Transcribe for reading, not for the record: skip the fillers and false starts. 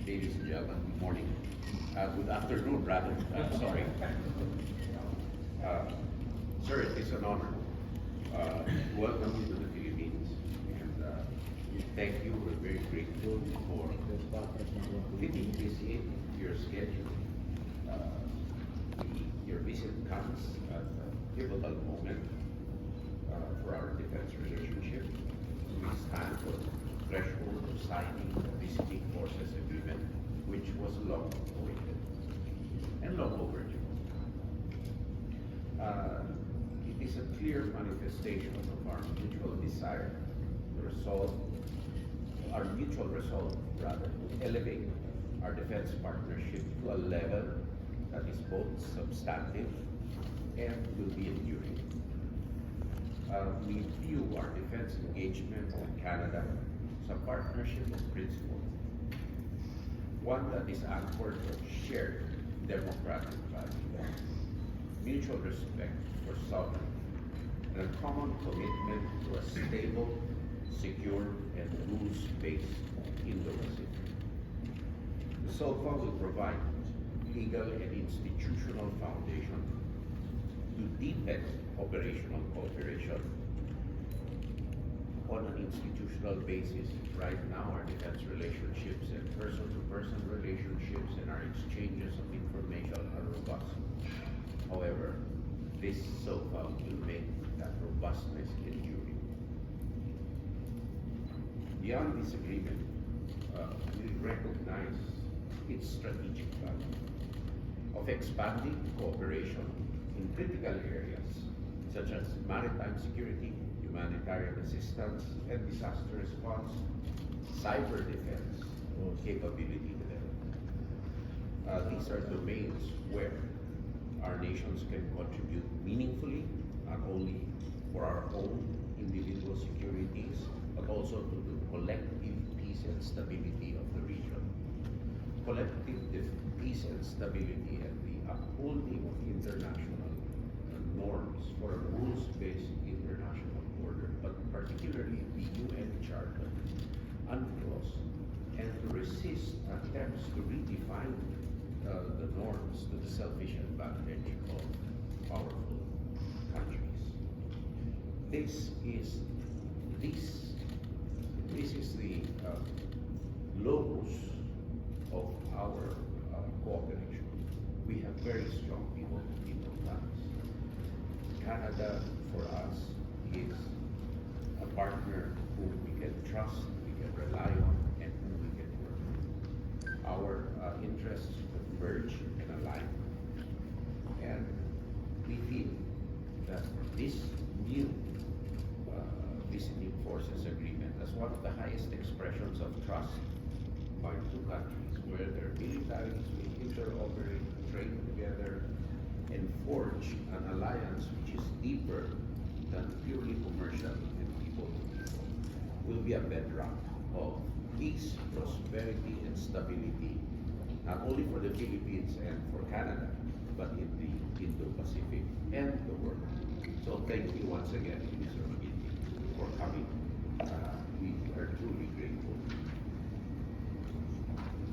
ladies and gentlemen, good morning. Good afternoon, rather. Sorry. Uh, Sir, it is an honor. Welcome you to the Philippines. And thank you. We're very grateful for fitting this in your schedule. Your visit comes at a pivotal moment for our defense relationship. We stand on the threshold of signing the Visiting Forces Agreement, which was long awaited and long overdue. It is a clear manifestation of our mutual desire to resolve, our mutual resolve, rather, to elevate our defense partnership to a level that is both substantive and will be enduring. We view our defense engagement with Canada as a partnership of principle, one that is anchored on shared democratic values, mutual respect for sovereignty, and a common commitment to a stable, secure, and rules-based Indo-Pacific. The SOFA will provide legal and institutional foundation to deepen operational cooperation on an institutional basis. Right now, our defense relationships and person-to-person relationships and our exchanges of information are robust. However, this SOFA will make that robustness enduring. Beyond this agreement, we recognize its strategic value of expanding cooperation in critical areas such as maritime security, humanitarian assistance and disaster response, cyber defense, capability development. These are domains where our nations can contribute meaningfully, not only for our own individual securities, but also to the collective peace and stability of the region. Collective peace and stability and the upholding of international norms for a rules-based international order, but particularly the UN Charter, UNCLOS, and to resist attempts to redefine the norms to the selfish advantage of powerful countries. This is the locus of our cooperation. We have very strong people ties. Canada, for us, is a partner whom we can trust, we can rely on, and whom we can work with. Our interests converge and align, and we feel that this new Visiting Forces Agreement as one of the highest expressions of trust by two countries, where their militaries will interoperate, train together, and forge an alliance which is deeper than purely commercial and people to people, will be a bedrock of peace, prosperity, and stability, not only for the Philippines and for Canada, but in the Indo-Pacific and the world. So thank you once again, Mr. McGinty, for coming. We are truly grateful.